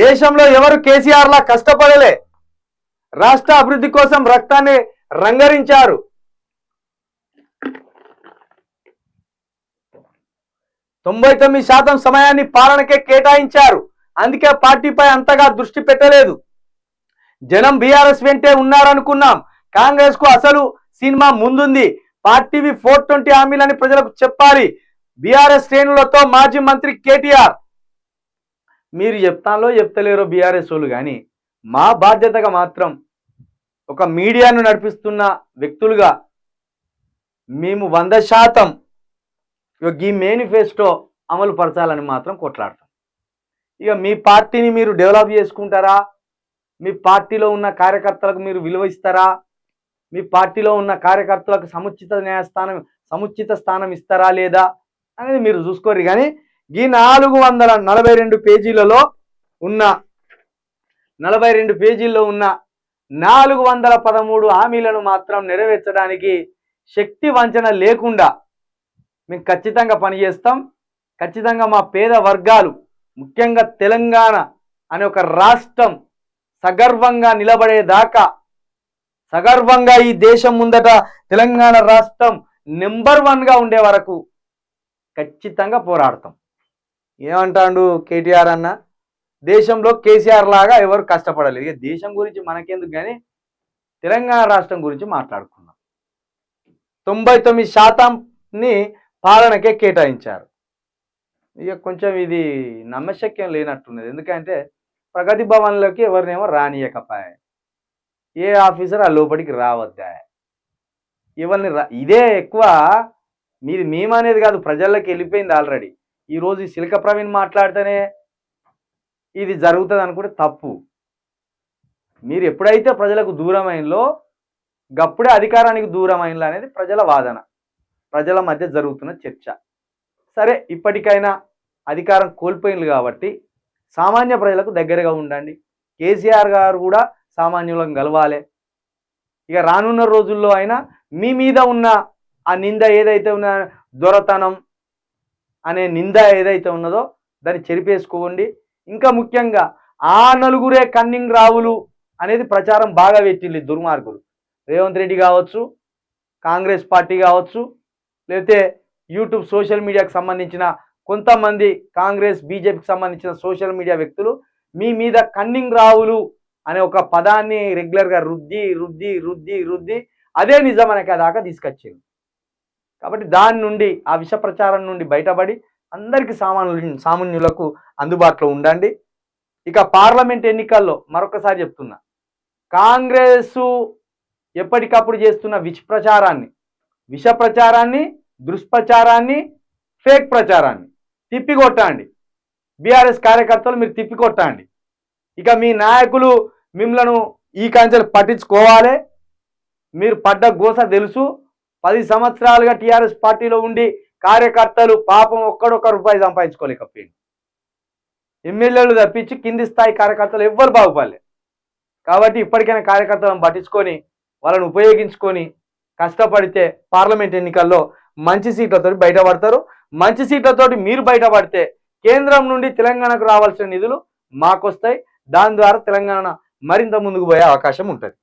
దేశంలో ఎవరు కేసీఆర్ లా కష్టపడలే. రాష్ట్ర అభివృద్ధి కోసం రక్తాన్ని రంగరించారు. 99% సమయాన్ని పాలనకే కేటాయించారు. అందుకే పార్టీపై అంతగా దృష్టి పెట్టలేదు. జనం బీఆర్ఎస్ వెంటే ఉన్నారనుకున్నాం. కాంగ్రెస్ కు అసలు సినిమా ముందుంది. పార్టీవి 420 హామీలని ప్రజలకు చెప్పాలి. బీఆర్ఎస్ శ్రేణులతో మాజీ మంత్రి కేటీఆర్. మీరు చెప్తాలో చెప్తలేరో బీఆర్ఎస్ వాళ్ళు, కానీ మా బాధ్యతగా మాత్రం ఒక మీడియాను నడిపిస్తున్న వ్యక్తులుగా మేము 100% ఈ మేనిఫెస్టో అమలు పరచాలని మాత్రం కొట్లాడతాం. ఇక మీ పార్టీని మీరు డెవలప్ చేసుకుంటారా? మీ పార్టీలో ఉన్న కార్యకర్తలకు మీరు విలువ ఇస్తారా? మీ పార్టీలో ఉన్న కార్యకర్తలకు సముచిత స్థానం ఇస్తారా లేదా అనేది మీరు చూసుకోరు. కానీ ఈ 442 పేజీలలో ఉన్న 413 హామీలను మాత్రం నెరవేర్చడానికి శక్తి వంచన లేకుండా మేము ఖచ్చితంగా పనిచేస్తాం. ఖచ్చితంగా మా పేద వర్గాలు, ముఖ్యంగా తెలంగాణ అనే ఒక రాష్ట్రం సగర్వంగా నిలబడేదాకా, సగర్వంగా ఈ దేశం ముందట తెలంగాణ రాష్ట్రం నెంబర్ 1గా ఉండే వరకు ఖచ్చితంగా పోరాడతాం. ఏమంటాడు కేటీఆర్ అన్న? దేశంలో కేసీఆర్ లాగా ఎవరు కష్టపడలేదు. ఇక దేశం గురించి మనకెందుకు, కానీ తెలంగాణ రాష్ట్రం గురించి మాట్లాడుకున్నాం. 99%ని పాలనకే కేటాయించారు. ఇక కొంచెం ఇది నమ్మశక్యం లేనట్టున్నది. ఎందుకంటే ప్రగతి భవన్లోకి ఎవరినేమో రానియకపాయ, ఏ ఆఫీసర్ ఆ లోపలికి రావద్దా, ఇవన్నీ ఇదే ఎక్కువ. మీరు మేమనేది కాదు, ప్రజల్లోకి వెళ్ళిపోయింది ఆల్రెడీ. ఈరోజు ఈ సిల్క ప్రవీణ్ మాట్లాడితేనే ఇది జరుగుతుంది అనుకుంటే తప్పు. మీరు ఎప్పుడైతే ప్రజలకు దూరమైనలో గప్పుడే అధికారానికి దూరమైనలో అనేది ప్రజల వాదన, ప్రజల మధ్య జరుగుతున్న చర్చ. సరే, ఇప్పటికైనా అధికారం కోల్పోయింది కాబట్టి సామాన్య ప్రజలకు దగ్గరగా ఉండండి. కేసీఆర్ గారు కూడా సామాన్యులను గెలవాలి. ఇక రానున్న రోజుల్లో అయినా మీ మీద ఉన్న ఆ నింద ఏదైతే ఉన్న దొరతనం అనే నింద ఏదైతే ఉన్నదో దాన్ని చెరిపేసుకోండి. ఇంకా ముఖ్యంగా ఆ నలుగురే కన్నింగ్ రావులు అనేది ప్రచారం బాగా పెట్టింది దుర్మార్గులు. రేవంత్ రెడ్డి కావచ్చు, కాంగ్రెస్ పార్టీ కావచ్చు, లేకపోతే యూట్యూబ్ సోషల్ మీడియాకు సంబంధించిన కొంతమంది కాంగ్రెస్ బీజేపీకి సంబంధించిన సోషల్ మీడియా వ్యక్తులు మీ మీద కన్నింగ్ రావులు అనే ఒక పదాన్ని రెగ్యులర్గా రుద్ది అదే నిజమనే దాకా తీసుకొచ్చింది. కాబట్టి దాని నుండి, ఆ విష ప్రచారం నుండి బయటపడి అందరికీ సామాన్యులకు అందుబాటులో ఉండండి. ఇక పార్లమెంట్ ఎన్నికల్లో మరొకసారి చెప్తున్నా, కాంగ్రెస్ ఎప్పటికప్పుడు చేస్తున్న విష ప్రచారాన్ని, దుష్ప్రచారాన్ని, ఫేక్ ప్రచారాన్ని తిప్పికొట్టండి. బీఆర్ఎస్ కార్యకర్తలు మీరు తిప్పికొట్టండి. ఇక మీ నాయకులు మిమ్మల్ని ఈ కంచెలు పట్టించుకోవాలి. మీరు పడ్డ గోస తెలుసు. 10 సంవత్సరాలుగా టీఆర్ఎస్ పార్టీలో ఉండి కార్యకర్తలు పాపం ఒక్క రూపాయి సంపాదించుకోలేకపోయింది. ఎమ్మెల్యేలు తప్పించి కింది స్థాయి కార్యకర్తలు ఎవ్వరు బాగుపడలేదు. కాబట్టి ఇప్పటికైనా కార్యకర్తలను పట్టించుకొని వాళ్ళని ఉపయోగించుకొని కష్టపడితే పార్లమెంట్ ఎన్నికల్లో మంచి సీట్లతో బయటపడతారు. మంచి సీట్లతోటి మీరు బయటపడితే కేంద్రం నుండి తెలంగాణకు రావాల్సిన నిధులు మాకొస్తాయి. దాని ద్వారా తెలంగాణ మరింత ముందుకు పోయే అవకాశం ఉంటుంది.